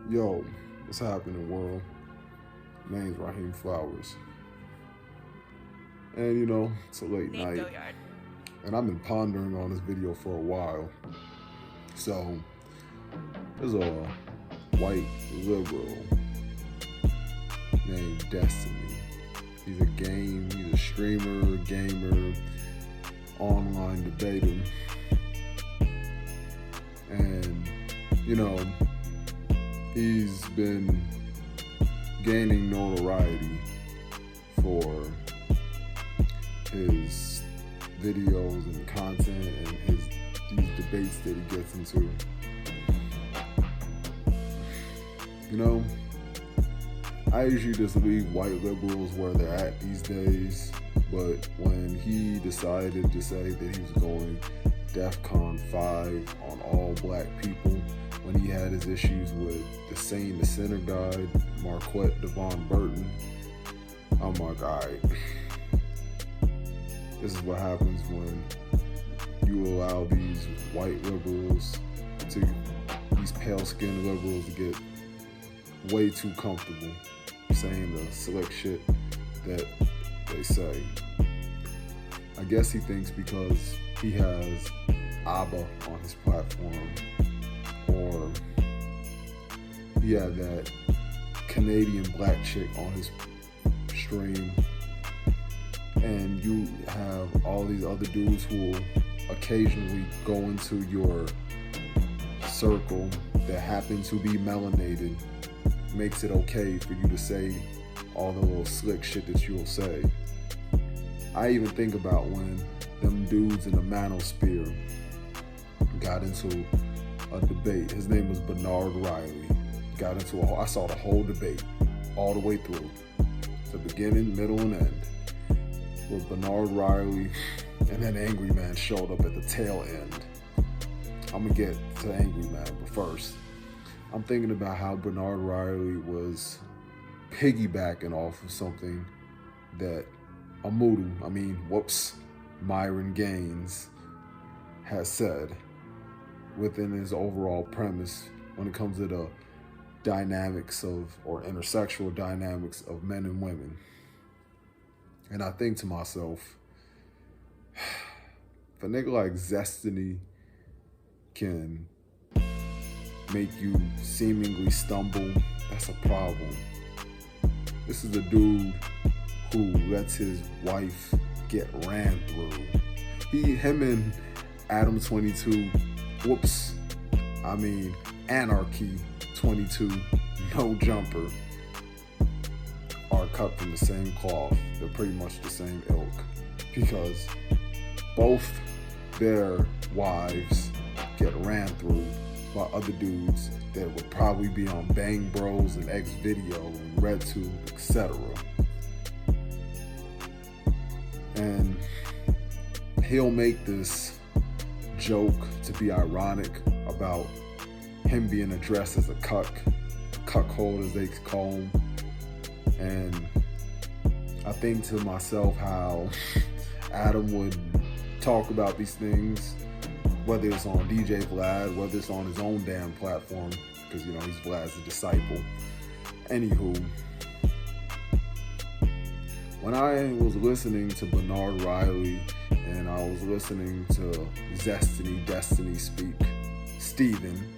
Yo, what's happening, world? My name's Raheem Flowers. And it's a late night, Nategoyard. and I've been pondering on this video for a while. So, there's a white liberal named Destiny. He's a streamer, gamer, online debater. And, he's been gaining notoriety for his videos and content and these debates that he gets into. I usually just leave white liberals where they're at these days, but when he decided to say that he was going DEFCON 5 on all black people, when he had his issues with the Sane the Center guy, Marquette Devon Burton, I'm like, alright, this is what happens when you allow these white liberals these pale skin liberals to get way too comfortable saying the slick shit that they say. I guess he thinks because he has ABBA on his platform, or he had that Canadian black chick on his stream, and you have all these other dudes who will occasionally go into your circle that happen to be melanated, makes it okay for you to say all the little slick shit that you'll say. I even think about when them dudes in the Manosphere got into a debate. His name was Bernard Riley. I saw the whole debate all the way through, the beginning, middle, and end, with Bernard Riley, and then Angryman showed up at the tail end. I'm gonna get to Angryman, but first, I'm thinking about how Bernard Riley was piggybacking off of something that Myron Gaines has said within his overall premise when it comes to the dynamics or intersexual dynamics of men and women. And I think to myself, if a nigga like Zestiny can make you seemingly stumble, that's a problem. This is a dude who lets his wife get ran through. Him and Adam 22, Anarchy 22, No Jumper, are cut from the same cloth. They're pretty much the same ilk, because both their wives get ran through by other dudes that would probably be on Bang Bros and X Video and RedTube, etc. And he'll make this joke to be ironic about him being addressed as a cuckold as they call him. And I think to myself how Adam would talk about these things, whether it's on DJ Vlad, whether it's on his own damn platform, because he's Vlad's disciple. Anywho, when I was listening to Bernard Riley and I was listening to Destiny Steven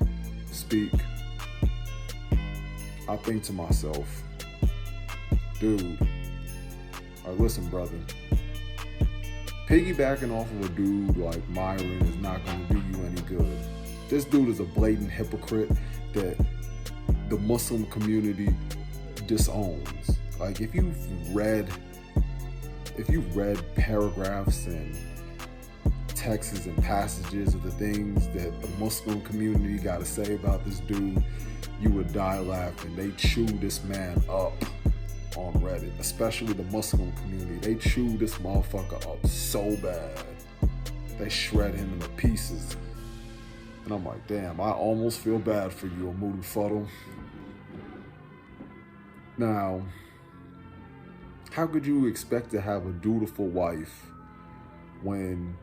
speak, I think to myself, dude, listen, brother, piggybacking off of a dude like Myron is not going to do you any good. This dude is a blatant hypocrite that the Muslim community disowns. Like, if you've read paragraphs and texts and passages of the things that the Muslim community got to say about this dude, you would die laughing. They chew this man up on Reddit, especially the Muslim community. They chew this motherfucker up so bad. They shred him into pieces. And I'm like, damn, I almost feel bad for you, Amudu Fuddle. Now, how could you expect to have a dutiful wife when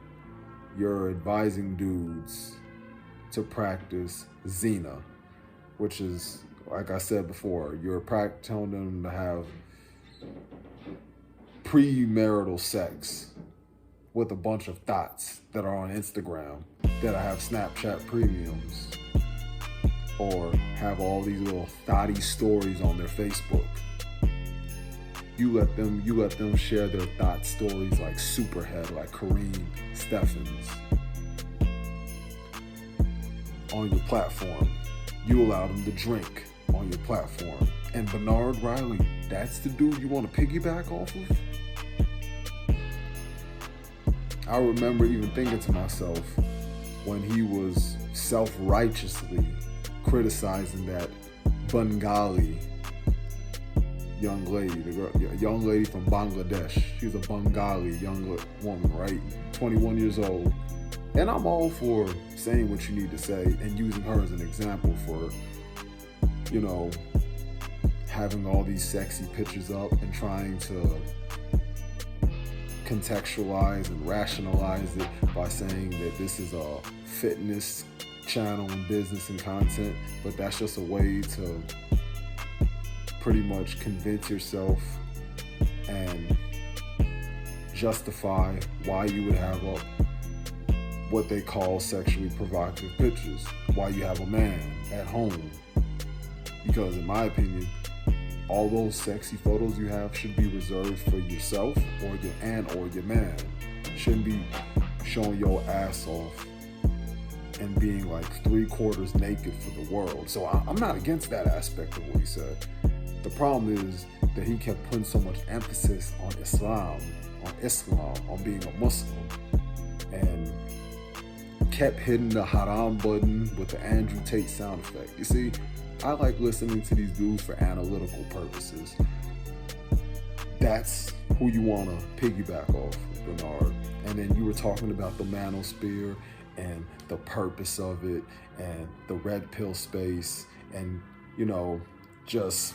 you're advising dudes to practice Zina, which is like I said before, you're telling them to have premarital sex with a bunch of thots that are on Instagram, that have Snapchat premiums, or have all these little thotty stories on their Facebook. You let them share their thought stories like Superhead, like Kareem Steffens on your platform. You allow them to drink on your platform. And Bernard Riley, that's the dude you want to piggyback off of? I remember even thinking to myself when he was self-righteously criticizing that Bengali young lady, the young lady from Bangladesh. She's a Bengali young woman, right? 21 years old. And I'm all for saying what you need to say and using her as an example for, you know, having all these sexy pictures up and trying to contextualize and rationalize it by saying that this is a fitness channel and business and content, but that's just a way to pretty much convince yourself and justify why you would have up what they call sexually provocative pictures, why you have a man at home. Because in my opinion, all those sexy photos you have should be reserved for yourself or your man. Shouldn't be showing your ass off and being like 3/4 naked for the world. So I'm not against that aspect of what he said. The problem is that he kept putting so much emphasis on Islam, on being a Muslim, and kept hitting the haram button with the Andrew Tate sound effect. You see, I like listening to these dudes for analytical purposes. That's who you want to piggyback off, Bernard. And then you were talking about the Manosphere and the purpose of it and the red pill space and, you know, just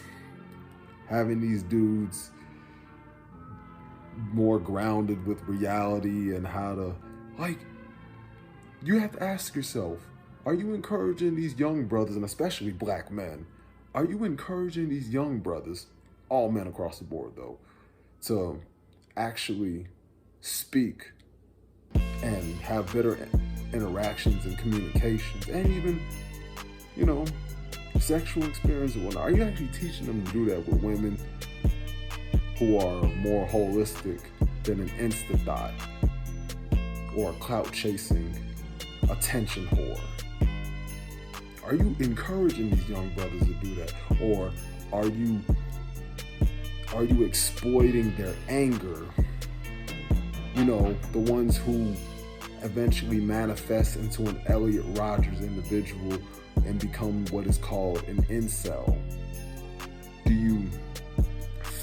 having these dudes more grounded with reality and how to, like, you have to ask yourself, are you encouraging these young brothers, and especially black men, are you encouraging these young brothers, all men across the board though, to actually speak and have better interactions and communications and even, you know, sexual experience and whatnot? Are you actually teaching them to do that with women who are more holistic than an Insta thot or a clout chasing attention whore? Are you encouraging these young brothers to do that? Or are you exploiting their anger? You know, the ones who eventually manifest into an Elliot Rodgers individual and become what is called an incel. Do you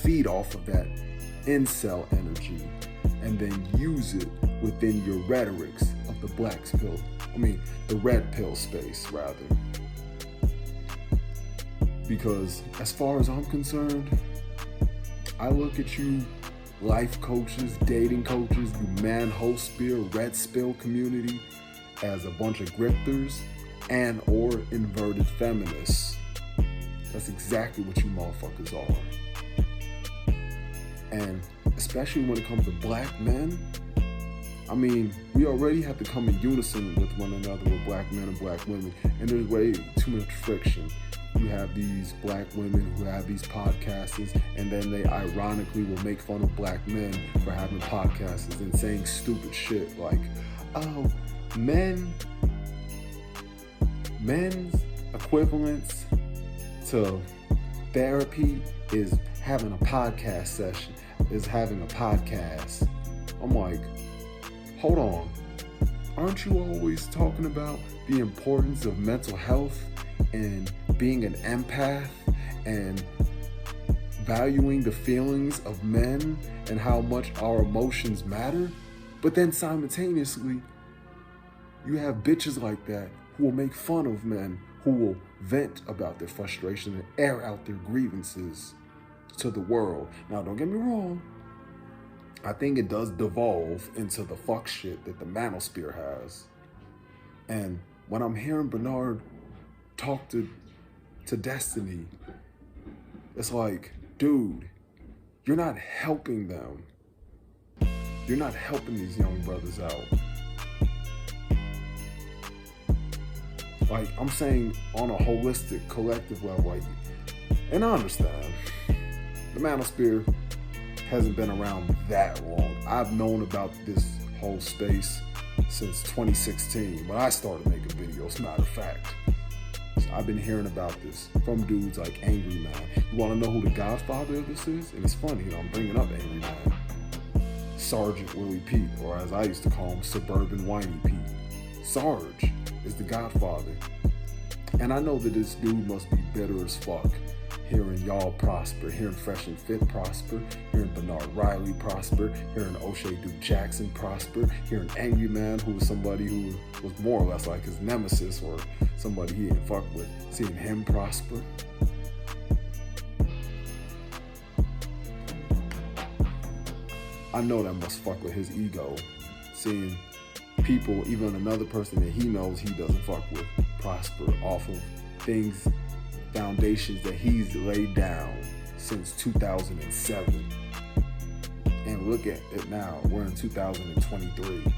feed off of that incel energy and then use it within your rhetorics of the red pill space rather? Because as far as I'm concerned, I look at you life coaches, dating coaches, you Manosphere, red spill community as a bunch of grifters and or inverted feminists. That's exactly what you motherfuckers are. And especially when it comes to black men, I mean, we already have to come in unison with one another with black men and black women, and there's way too much friction. You have these black women who have these podcasts, and then they ironically will make fun of black men for having podcasts and saying stupid shit like, oh, men's equivalence to therapy is having a podcast session, is having a podcast. I'm like, hold on. Aren't you always talking about the importance of mental health and being an empath and valuing the feelings of men and how much our emotions matter? But then simultaneously, you have bitches like that who will make fun of men who will vent about their frustration and air out their grievances to the world. Now, don't get me wrong. I think it does devolve into the fuck shit that the Manosphere has. And when I'm hearing Bernard talk to to Destiny. It's like, dude, you're not helping them. You're not helping these young brothers out. Like, I'm saying on a holistic, collective level, like, and I understand, the Manosphere hasn't been around that long. I've known about this whole space since 2016 when I started making videos, matter of fact. So I've been hearing about this from dudes like Angryman. You want to know who the godfather of this is? And it's funny, I'm bringing up Angryman. Sergeant Willie Pete, or as I used to call him, Suburban Whiny Pete. Sarge is the godfather. And I know that this dude must be bitter as fuck. Hearing y'all prosper, hearing Fresh and Fit prosper, hearing Bernard Riley prosper, hearing O'Shea Duke Jackson prosper, hearing Angryman, who was somebody who was more or less like his nemesis or somebody he didn't fuck with, seeing him prosper. I know that must fuck with his ego, seeing people, even another person that he knows he doesn't fuck with, prosper off of things, foundations that he's laid down since 2007. And look at it now, we're in 2023.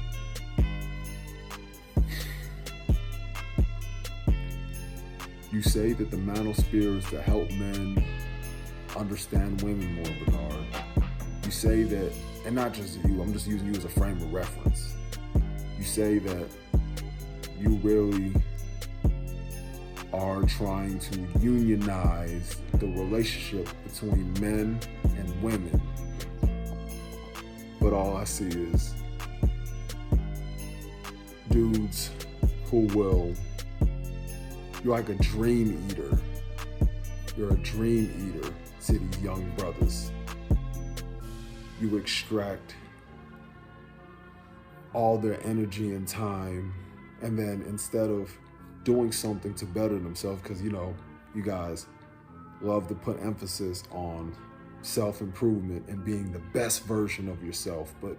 You say that the Manosphere is to help men understand women more, Bernard. You say that, and not just you, I'm just using you as a frame of reference. You say that you really are trying to unionize the relationship between men and women. But all I see is dudes who will, you're like a dream eater. You're a dream eater to these young brothers. You extract all their energy and time, and then instead of doing something to better themselves, because you know, you guys love to put emphasis on self-improvement and being the best version of yourself, but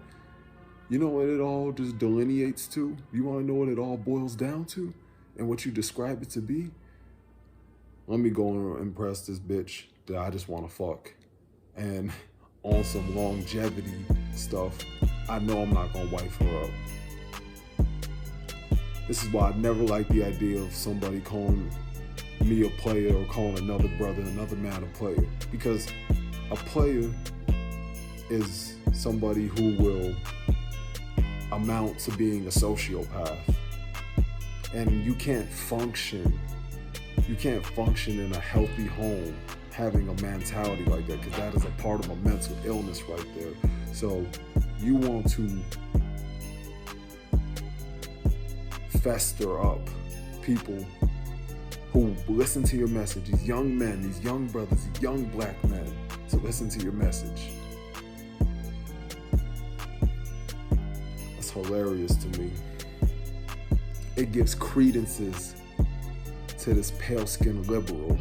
you know what it all just delineates to? You want to know what it all boils down to and what you describe it to be? Let me go and impress this bitch that I just want to fuck. And on some longevity stuff, I know I'm not gonna wife her up. This is why I never liked the idea of somebody calling me a player or calling another brother, another man a player. Because a player is somebody who will amount to being a sociopath. And you can't function in a healthy home having a mentality like that, because that is a part of a mental illness right there. So you want to fester up people who listen to your message, these young men, these young brothers, these young black men, to listen to your message. That's hilarious to me. It gives credences to this pale skin liberal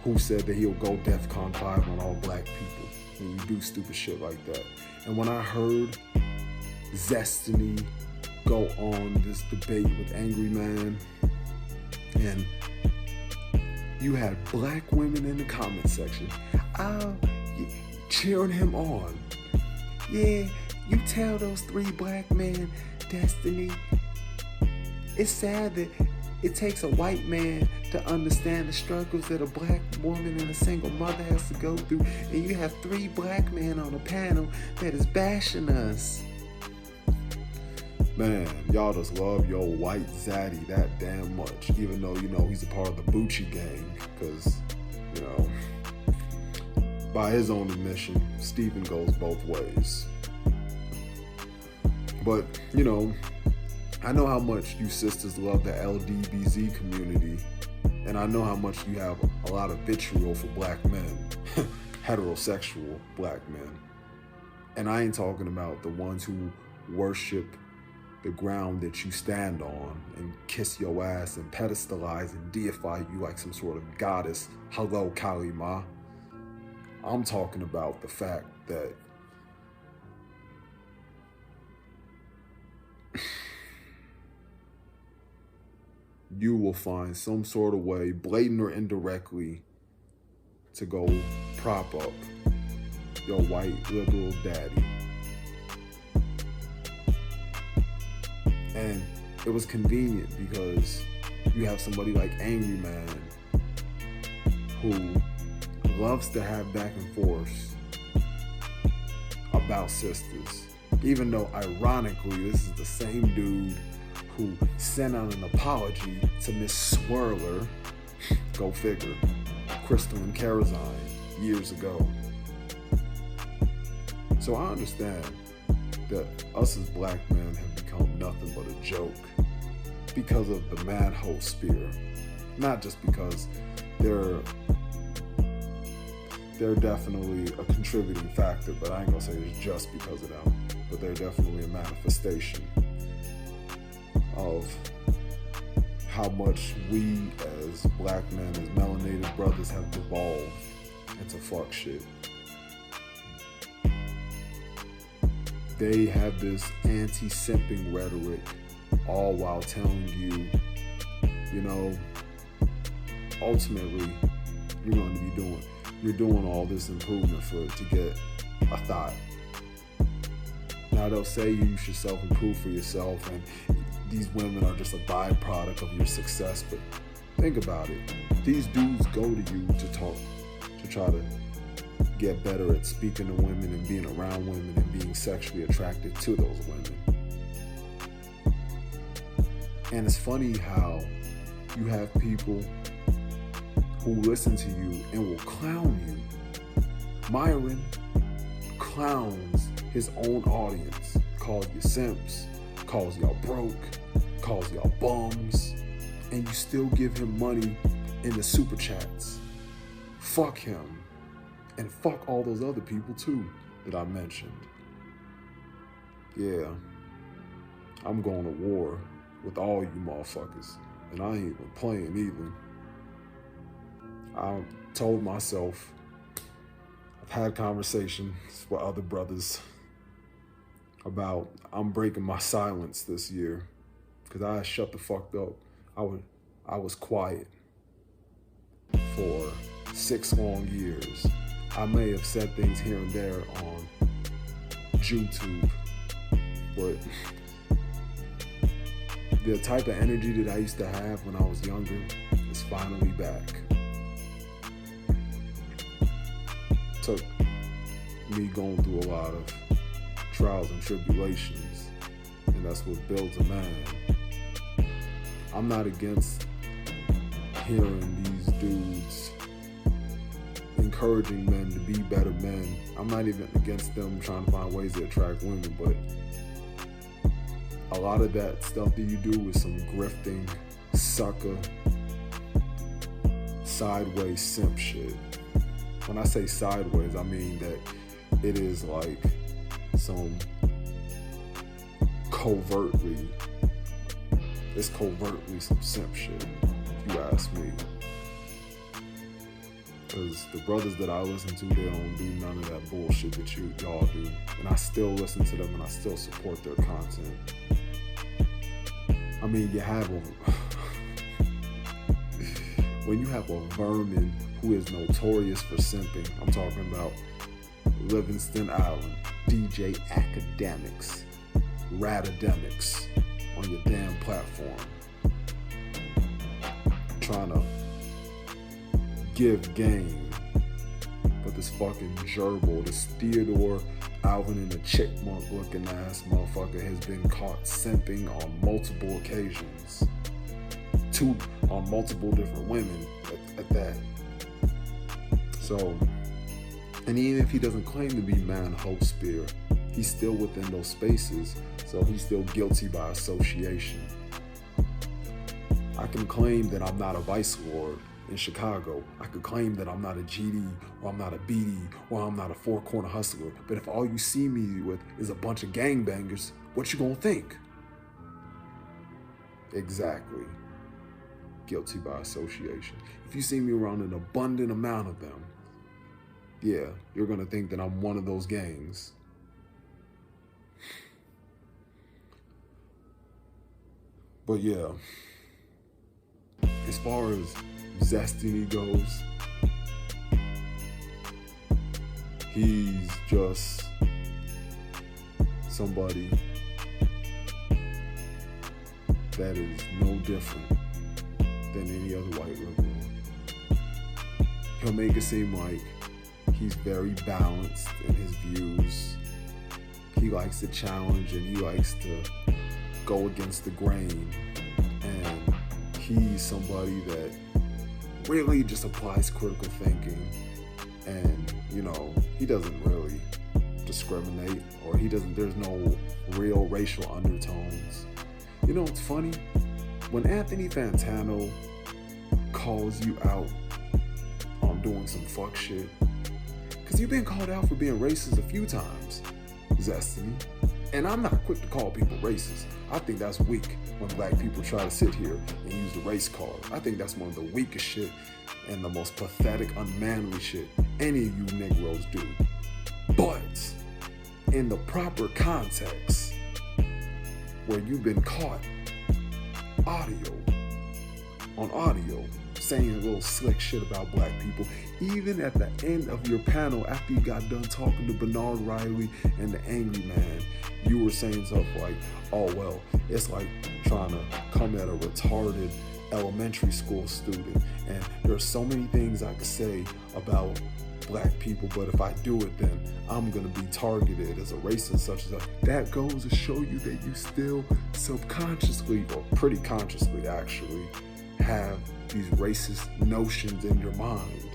who said that he'll go DEFCON 5 on all black people when you do stupid shit like that. And when I heard Zestiny go on this debate with Angryman, and you had black women in the comment section cheering him on. Yeah, you tell those 3 black men, Destiny, it's sad that it takes a white man to understand the struggles that a black woman and a single mother has to go through, and you have 3 black men on a panel that is bashing us. Man, y'all just love your white zaddy that damn much, even though, you know, he's a part of the Bucci gang, because, you know, by his own admission, Stephen goes both ways. But, you know, I know how much you sisters love the LDBZ community, and I know how much you have a lot of vitriol for black men, heterosexual black men. And I ain't talking about the ones who worship the ground that you stand on and kiss your ass and pedestalize and deify you like some sort of goddess. Hello, Kali Ma. I'm talking about the fact that you will find some sort of way, blatant or indirectly, to go prop up your white liberal daddy. And it was convenient because you have somebody like Angryman who loves to have back and forth about sisters. Even though, ironically, this is the same dude who sent out an apology to Miss Swirler, go figure, Crystal and Karazine, years ago. So I understand that us as black men have become nothing but a joke because of the Manosphere. Not just because they're definitely a contributing factor, but I ain't gonna say it's just because of them, but they're definitely a manifestation of how much we as black men, as melanated brothers, have devolved into fuck shit. They have this anti-simping rhetoric, all while telling you, you know, ultimately, you're doing all this improvement to get a thought. Now they'll say you should self-improve for yourself, and these women are just a byproduct of your success. But think about it. These dudes go to you to talk, to try to get better at speaking to women and being around women and being sexually attracted to those women. And it's funny how you have people who listen to you and will clown you. Myron clowns his own audience, calls you simps, calls y'all broke, calls y'all bums, and you still give him money in the super chats. Fuck him. And fuck all those other people too that I mentioned. Yeah, I'm going to war with all you motherfuckers, and I ain't even playing either. I told myself, I've had conversations with other brothers about I'm breaking my silence this year because I shut the fuck up. I was quiet for 6 long years. I may have said things here and there on YouTube, but the type of energy that I used to have when I was younger is finally back. Took me going through a lot of trials and tribulations, and that's what builds a man. I'm not against hearing these dudes encouraging men to be better men. I'm not even against them trying to find ways to attract women, but a lot of that stuff that you do is some grifting, sucker, sideways simp shit. When I say sideways, I mean that it is like some covertly some simp shit, if you ask me. Because the brothers that I listen to, they don't do none of that bullshit that y'all do. And I still listen to them and I still support their content. I mean, you have when you have a vermin who is notorious for simping, I'm talking about Livingston Island, DJ Academics, Radademics on your damn platform, trying to give game, but this fucking gerbil, this Theodore Alvin and the Chickmunk looking ass motherfucker has been caught simping on multiple occasions, on multiple different women at that. So, and even if he doesn't claim to be Manosphere, he's still within those spaces, so he's still guilty by association. I can claim that I'm not a vice lord in Chicago. I could claim that I'm not a GD, or I'm not a BD, or I'm not a four-corner hustler, but if all you see me with is a bunch of gangbangers, what you gonna think? Exactly. Guilty by association. If you see me around an abundant amount of them, yeah, you're gonna think that I'm one of those gangs. But yeah, as far as Zestiny goes, he's just somebody that is no different than any other white liberal. He'll make it seem like he's very balanced in his views. He likes to challenge and he likes to go against the grain. And he's somebody that really just applies critical thinking. And, you know, he doesn't really discriminate, or there's no real racial undertones. You know, it's funny, when Anthony Fantano calls you out on doing some fuck shit, because you've been called out for being racist a few times, Zestiny, and I'm not quick to call people racist. I think that's weak when black people try to sit here and use the race card. I think that's one of the weakest shit and the most pathetic, unmanly shit any of you Negroes do. But in the proper context, where you've been caught on audio saying a little slick shit about black people, even at the end of your panel after you got done talking to Bernard Riley and the Angryman, you were saying stuff like, oh well, it's like trying to come at a retarded elementary school student, and there's so many things I could say about black people, but if I do it, then I'm gonna be targeted as a racist such as that. That goes to show you that you still subconsciously, or pretty consciously actually, have these racist notions in your mind.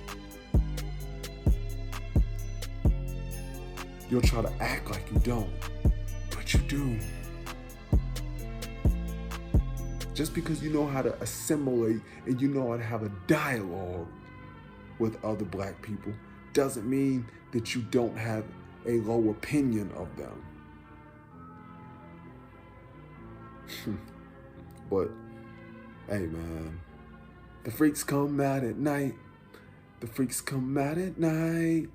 You'll try to act like you don't, but you do. Just because you know how to assimilate and you know how to have a dialogue with other black people doesn't mean that you don't have a low opinion of them. But, hey man, the freaks come out at night. The freaks come out at night.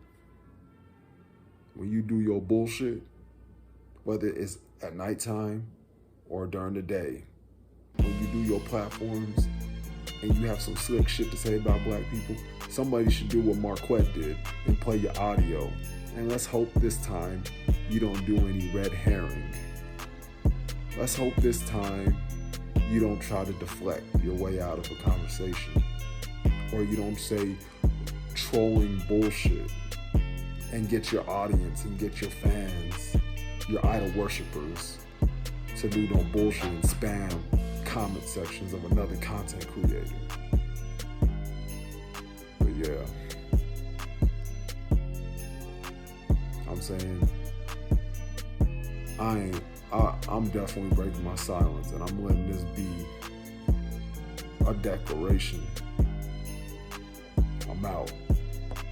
When you do your bullshit, whether it's at nighttime or during the day, when you do your platforms and you have some slick shit to say about black people, somebody should do what Marquette did and play your audio. And let's hope this time you don't do any red herring. Let's hope this time you don't try to deflect your way out of a conversation, or you don't say trolling bullshit and get your audience and get your fans, your idol worshipers, to do no bullshit and spam comment sections of another content creator. But yeah, I'm saying I'm definitely breaking my silence, and I'm letting this be a declaration. I'm out.